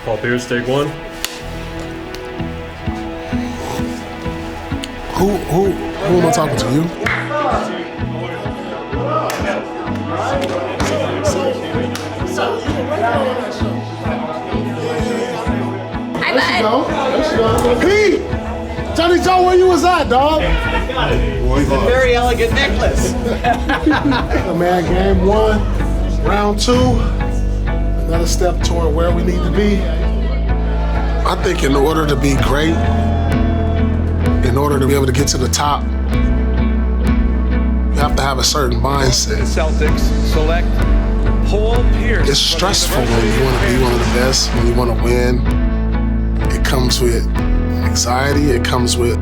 Paul Pierce, take one. Who am I talking to? You? Hi, bud. Pete! Johnny Joe, where you was at, dog? It's a very elegant necklace. Man, game 1, round 2. Another step toward where we need to be. I think in order to be great, in order to be able to get to the top, you have to have a certain mindset. Celtics select Paul Pierce. It's stressful when you want to be one of the best, when you want to win. It comes with anxiety, it comes with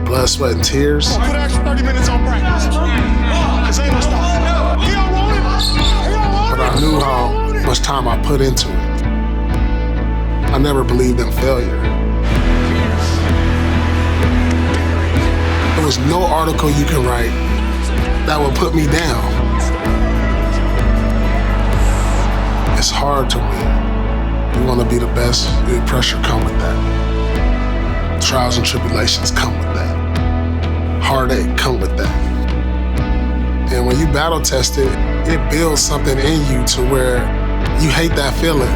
blood, sweat, and tears. Put extra 30 minutes on practice. But I knew how much time I put into it. I never believed in failure. There was no article you can write that would put me down. It's hard to win. You want to be the best, the pressure come with that. Trials and tribulations come with that. Heartache come with that. And when you battle test it, it builds something in you to where you hate that feeling.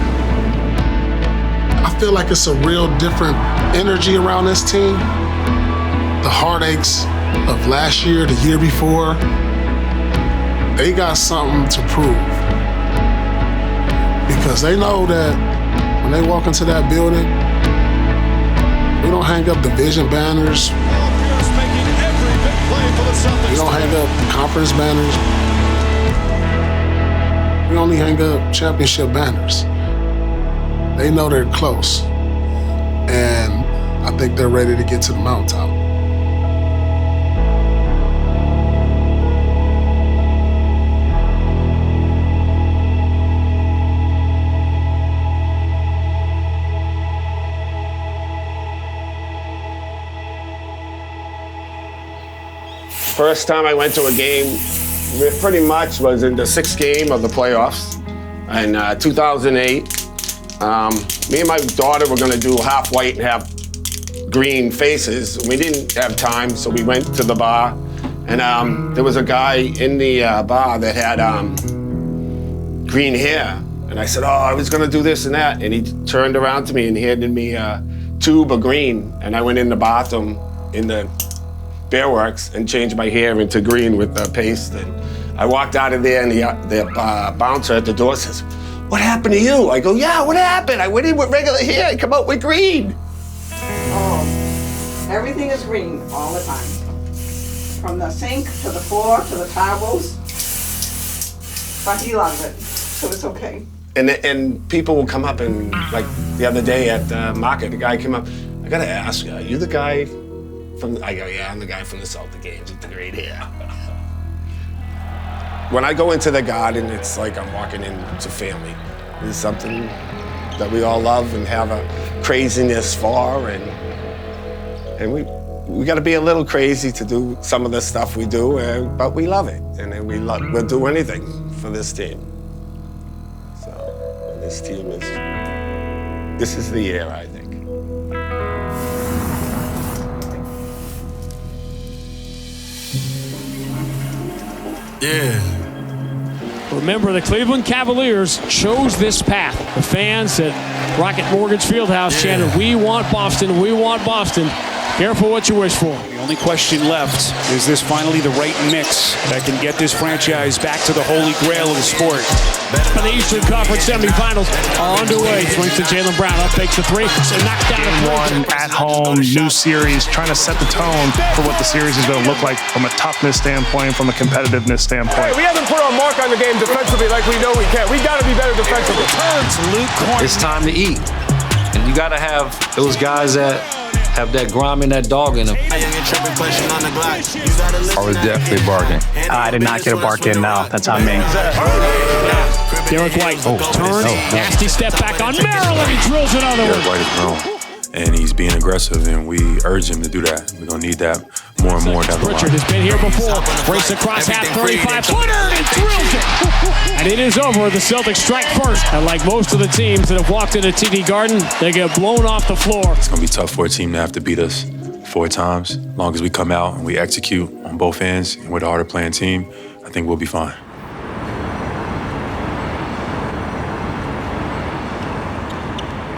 I feel like it's a real different energy around this team. The heartaches of last year, the year before, they got something to prove. Because they know that when they walk into that building, we don't hang up division banners. We don't hang up conference banners. We only hang up championship banners. They know they're close. And I think they're ready to get to the mountaintop. First time I went to a game pretty much was in the 6th game of the playoffs in 2008. Me and my daughter were gonna do half white and half green faces. We didn't have time, so we went to the bar, and there was a guy in the bar that had green hair. And I said, oh, I was gonna do this and that. And he turned around to me and handed me a tube of green. And I went in the bathroom in the Bearworks and changed my hair into green with the paste. And I walked out of there, and the bouncer at the door says, what happened to you? I go, yeah, what happened? I went in with regular hair, I come out with green. Oh, everything is green all the time. From the sink to the floor to the towels. But he loves it, so it's okay. And people will come up, and like the other day at the market, the guy came up, I gotta ask you, are you the guy I go, yeah, I'm the guy from the Celtics games with the great hair. When I go into the garden, it's like I'm walking into family. It's something that we all love and have a craziness for, and we got to be a little crazy to do some of the stuff we do, but we love it, and we'll do anything for this team. So this team this is the year, I think. Yeah. Remember, the Cleveland Cavaliers chose this path. The fans at Rocket Mortgage Fieldhouse chanted, we want Boston, we want Boston. Careful what you wish for. The only question left, is this finally the right mix that can get this franchise back to the holy grail of the sport? For the Eastern Conference Semifinals are underway. Swings to Jaylen Brown, up fakes a three, so knocked down a one at home, new series, trying to set the tone for what the series is going to look like from a toughness standpoint, from a competitiveness standpoint. Hey, we haven't put our mark on the game defensively like we know we can. We got to be better defensively. It's time to eat, and you got to have those guys that have that grime and that dog in them. I was definitely barking. I did not get a bark in, no. That's on me. Derek White turn, nasty step back on Maryland. He drills another one. White is wrong. and he's being aggressive, and we urge him to do that. We're going to need that more and more down the line. Richard has been here before. Race across half, 35-footer, and drills it. And it is over. The Celtics strike first. And like most of the teams that have walked into TD Garden, they get blown off the floor. It's going to be tough for a team to have to beat us 4 times. As long as we come out and we execute on both ends, and we're the harder playing team, I think we'll be fine.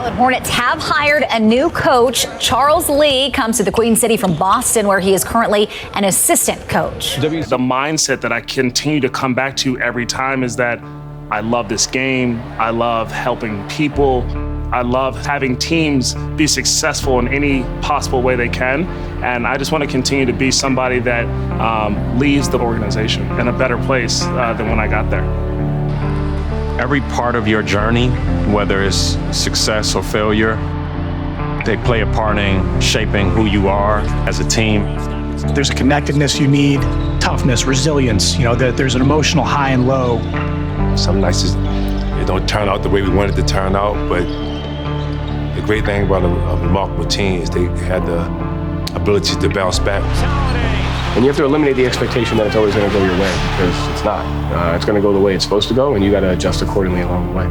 The Hornets have hired a new coach. Charles Lee comes to the Queen City from Boston, where he is currently an assistant coach. The mindset that I continue to come back to every time is that I love this game. I love helping people. I love having teams be successful in any possible way they can. And I just want to continue to be somebody that leaves the organization in a better place than when I got there. Every part of your journey, whether it's success or failure, they play a part in shaping who you are as a team. There's a connectedness you need, toughness, resilience. You know, there's an emotional high and low. Some nights it don't turn out the way we wanted it to turn out, but the great thing about a remarkable team is they had the ability to bounce back. And you have to eliminate the expectation that it's always going to go your way, because it's not. It's going to go the way it's supposed to go, and you got to adjust accordingly along the way.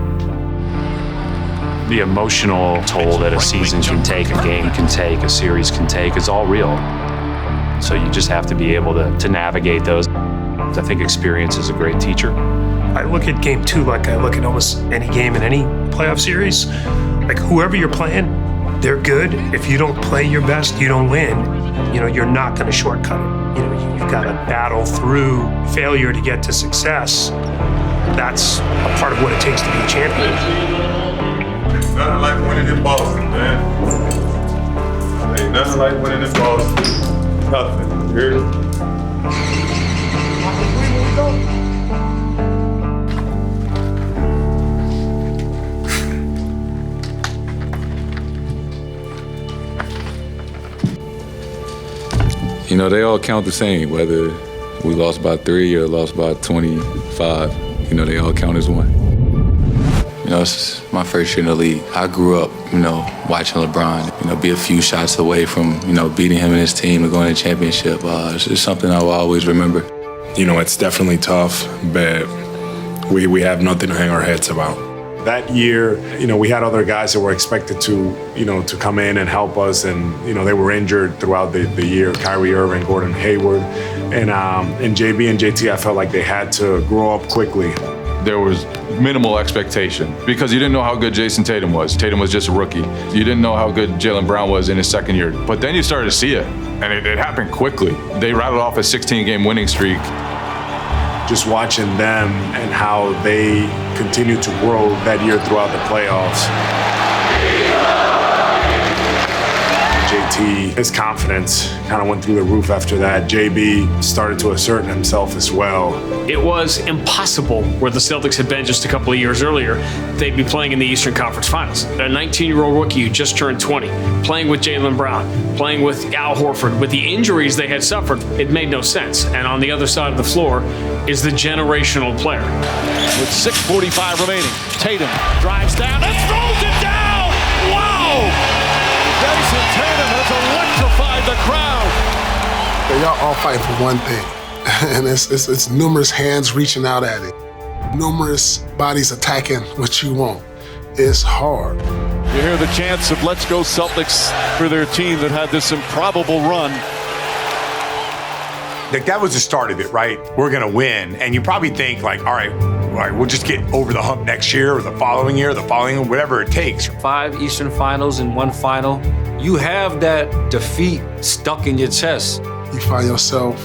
The emotional toll that a season can take, a game can take, a series can take, is all real. So you just have to be able to navigate those. I think experience is a great teacher. I look at game 2 like I look at almost any game in any playoff series. Like whoever you're playing, they're good. If you don't play your best, you don't win. You know, you're not going to shortcut it. You know, you've got to battle through failure to get to success. That's a part of what it takes to be a champion. It's nothing like winning in Boston, man. Ain't nothing like winning in Boston. Nothing. You hear it? You know, they all count the same, whether we lost by 3 or lost by 25. You know, they all count as one. You know, it's my first year in the league. I grew up, you know, watching LeBron, you know, be a few shots away from, you know, beating him and his team and going to the championship. It's just something I will always remember. You know, it's definitely tough, but we have nothing to hang our heads about. That year, you know, we had other guys that were expected to, you know, to come in and help us, and you know, they were injured throughout the year. Kyrie Irving, Gordon Hayward, and JB and JT. I felt like they had to grow up quickly. There was minimal expectation because you didn't know how good Jason Tatum was. Tatum was just a rookie. You didn't know how good Jaylen Brown was in his second year. But then you started to see it, and it happened quickly. They rattled off a 16-game winning streak. Just watching them and how they continued to grow that year throughout the playoffs. JT, his confidence kind of went through the roof after that. JB started to assert himself as well. It was impossible where the Celtics had been just a couple of years earlier. They'd be playing in the Eastern Conference Finals. A 19-year-old rookie who just turned 20, playing with Jaylen Brown, playing with Al Horford. With the injuries they had suffered, it made no sense. And on the other side of the floor is the generational player. With 6:45 remaining, Tatum drives down and throws it down! Wow! Jason Tatum has electrified the crowd. Y'all all fighting for one thing, and it's numerous hands reaching out at it, numerous bodies attacking what you want. It's hard. You hear the chants of "Let's go Celtics" for their team that had this improbable run. Like, that was the start of it, right? We're gonna win, and you probably think like, all right, we'll just get over the hump next year or the following year, whatever it takes. 5 Eastern Finals and 1 final. You have that defeat stuck in your chest. You find yourself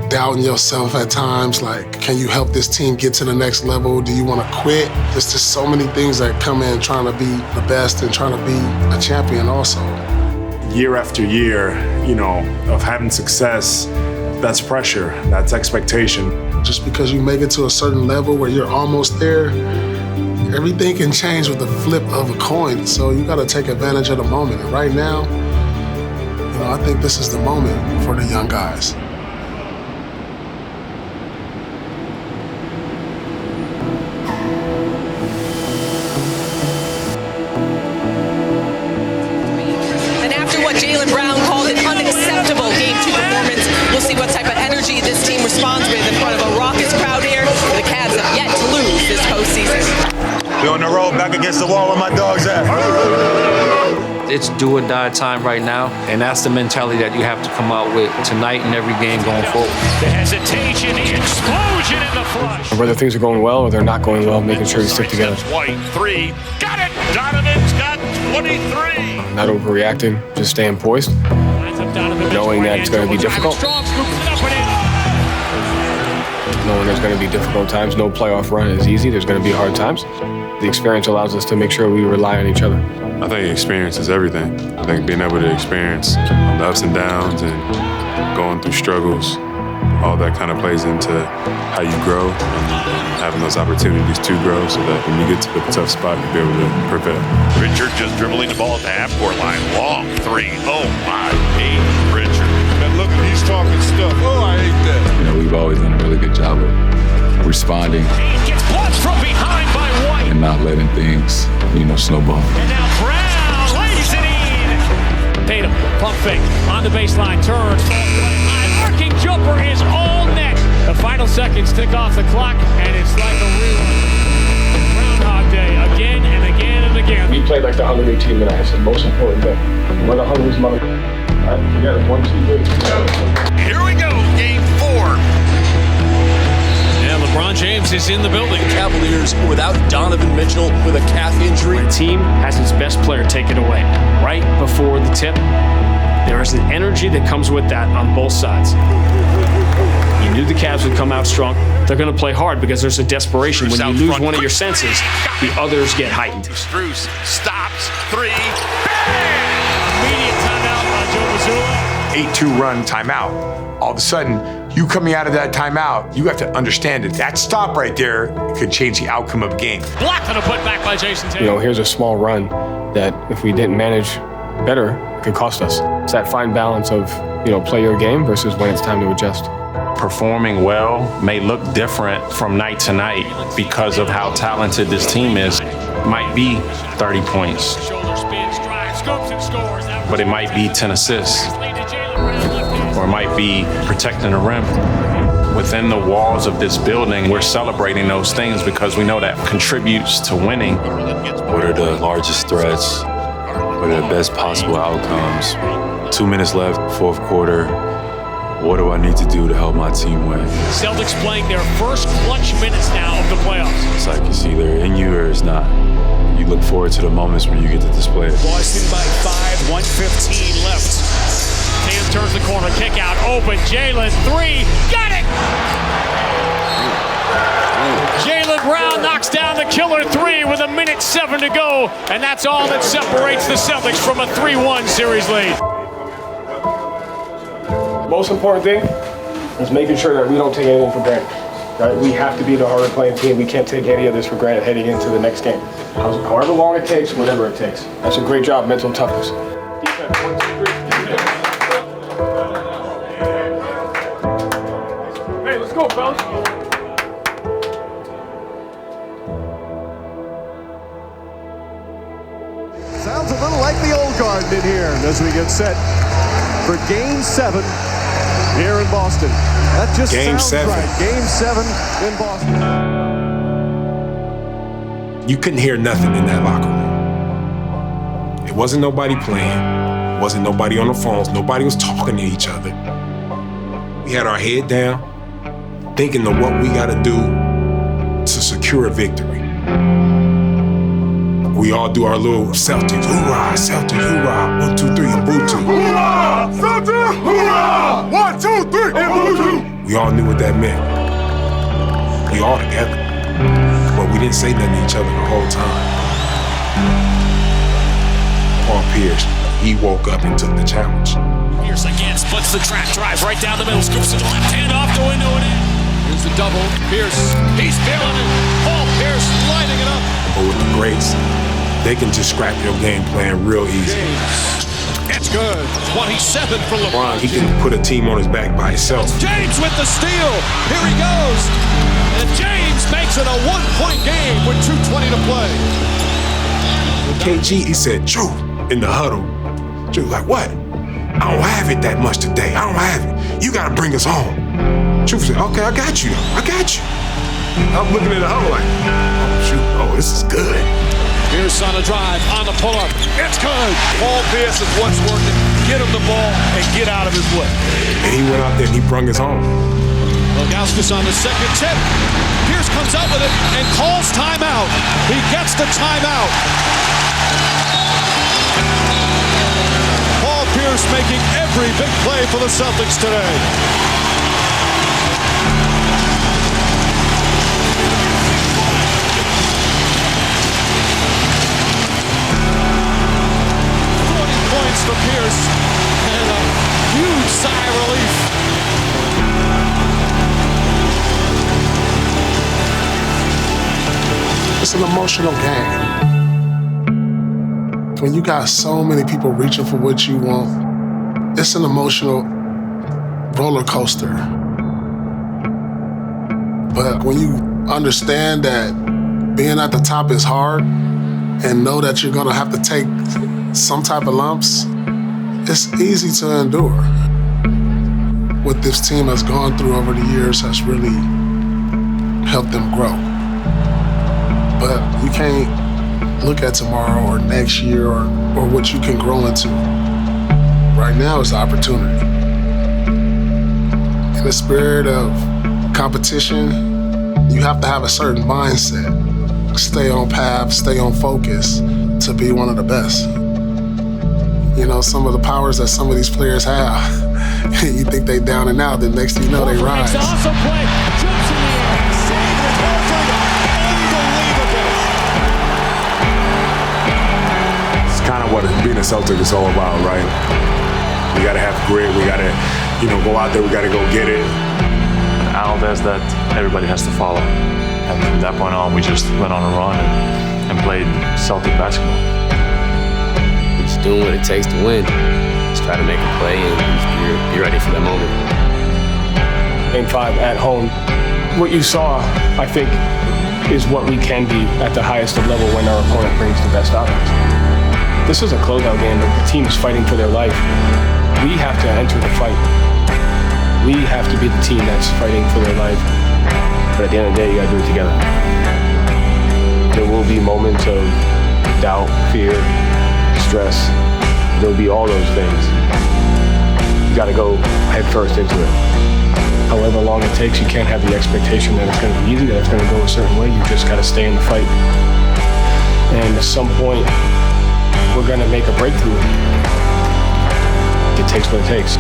doubting yourself at times, like, can you help this team get to the next level? Do you want to quit? There's just so many things that come in trying to be the best and trying to be a champion also. Year after year, you know, of having success, that's pressure, that's expectation. Just because you make it to a certain level where you're almost there, everything can change with the flip of a coin. So you got to take advantage of the moment. And right now, you know, I think this is the moment for the young guys. We on the road back against the wall where my dog's at. It's do or die time right now, and that's the mentality that you have to come out with tonight and every game going forward. The hesitation, the explosion in the flush. Whether things are going well or they're not going well, making sure we stick together. White, 3, got it! Donovan's got 23! Not overreacting, just staying poised, knowing that it's going to be difficult. Knowing there's going to be difficult times. No playoff run is easy. There's going to be hard times. The experience allows us to make sure we rely on each other. I think experience is everything. I think being able to experience the ups and downs and going through struggles, all that kind of plays into how you grow and having those opportunities to grow so that when you get to a tough spot, you'll be able to prevail. Richard just dribbling the ball at the half-court line. Long 3. Oh, my. 8, Richard. And look, he's talking stuff. Oh, I hate that. You know, we've always done a really good job of responding. Gets blocked from behind by White. And not letting things, snowball. And now Brown lays it in. Tatum, pump fake, on the baseline, turns. Arcing jumper is all net. The final seconds tick off the clock, and it's like a rerun. Groundhog Day, again and again and again. We played like the hungry team tonight. It's the most important thing. We're the hungriest mother. All right, together, 1, 2, 3. Here we go, game 4. And LeBron James is in the building. Cavaliers without Donovan Mitchell with a calf injury. The team has its best player taken away. Right before the tip, there is an energy that comes with that on both sides. You knew the Cavs would come out strong. They're going to play hard because there's a desperation. When you lose one of your senses, the others get heightened. Strus stops, 3, bang! Immediate timeout on Joe Mazzulla. 8-2 run timeout. All of a sudden, you coming out of that timeout, you have to understand that stop right there could change the outcome of the game. Blocked on a putback by Jason Tatum. Here's a small run that if we didn't manage better, it could cost us. It's that fine balance of, play your game versus when it's time to adjust. Performing well may look different from night to night because of how talented this team is. It might be 30 points, but it might be 10 assists, or it might be protecting the rim. Within the walls of this building, we're celebrating those things because we know that contributes to winning. What are the largest threats? What are the best possible outcomes? 2 minutes left, fourth quarter. What do I need to do to help my team win? Celtics playing their first clutch minutes now of the playoffs. It's like it's either in you or it's not. You look forward to the moments when you get to display it. Boston by 5, 1:15 left. Tatum turns the corner, kick out, open, Jalen, 3, got it! Jaylen Brown knocks down the killer 3 with 1:07 to go, and that's all that separates the Celtics from a 3-1 series lead. Most important thing is making sure that we don't take anything for granted. Right? We have to be the harder playing team. We can't take any of this for granted heading into the next game. However long it takes, whatever it takes. That's a great job, mental toughness. Defense, 1, 2, 3. Hey, let's go, fellas. Sounds a little like the old Garden in here as we get set for Game 7 here in Boston. That just Game sounds 7. right. Game 7 in Boston. You couldn't hear nothing in that locker room. It wasn't nobody playing. It wasn't nobody on the phones. Nobody was talking to each other. We had our head down, thinking of what we got to do to secure a victory. We all do our little Celtics. Hoorah, Celtics, hoorah. 1, 2, 3, and Bluetooth. Hoorah! Celtics! Hoorah! 1, 2, 3, and Bluetooth! We all knew what that meant. We all together. But we didn't say nothing to each other the whole time. Paul Pierce, he woke up and took the challenge. Pierce again splits the track, drives right down the middle, scoops it left hand off the window and in. Here's the double. Pierce, he's feeling it. Paul Pierce lighting it up. But with the greats, they can just scrap your game plan real easy. It's good. 27 for LeBron. He can put a team on his back by himself. James with the steal. Here he goes. And James makes it a 1-point game with 2:20 to play. KG, he said, Drew, in the huddle. Drew, like, what? I don't have it that much today. I don't have it. You got to bring us home. Drew said, okay, I got you. I got you. I'm looking at the huddle like, oh, shoot. Oh, this is good. Pierce on a drive, on the pull-up. It's good. Paul Pierce is what's working. Get him the ball and get out of his way. And he went out there and he brung his home. Ilgauskas on the second tip. Pierce comes out with it and calls timeout. He gets the timeout. Paul Pierce making every big play for the Celtics today. For Pierce, and a huge sigh of relief. It's an emotional game. When you got so many people reaching for what you want, it's an emotional roller coaster. But when you understand that being at the top is hard and know that you're gonna have to take some type of lumps, it's easy to endure. What this team has gone through over the years has really helped them grow. But you can't look at tomorrow or next year or what you can grow into. Right now is the opportunity. In the spirit of competition, you have to have a certain mindset. Stay on path, stay on focus to be one of the best. You know, some of the powers that some of these players have, you think they down and out, the next thing you know, they rise. Awesome play. Jumps in the air. Saved with Horford. Unbelievable. It's kind of what being a Celtic is all about, right? We got to have grit. We got to, go out there. We got to go get it. An Alves that everybody has to follow. And from that point on, we just went on a run and played Celtic basketball. Just doing what it takes to win. Just try to make a play and just be ready for that moment. Game 5 at home. What you saw, I think, is what we can be at the highest of level when our opponent brings the best out of us. This is a closeout game. The team is fighting for their life. We have to enter the fight. We have to be the team that's fighting for their life. But at the end of the day, you gotta do it together. There will be moments of doubt, fear, stress. There'll be all those things. You gotta go head first into it. However long it takes, you can't have the expectation that it's gonna be easy, that it's gonna go a certain way. You just gotta stay in the fight. And at some point, we're gonna make a breakthrough. It takes what it takes.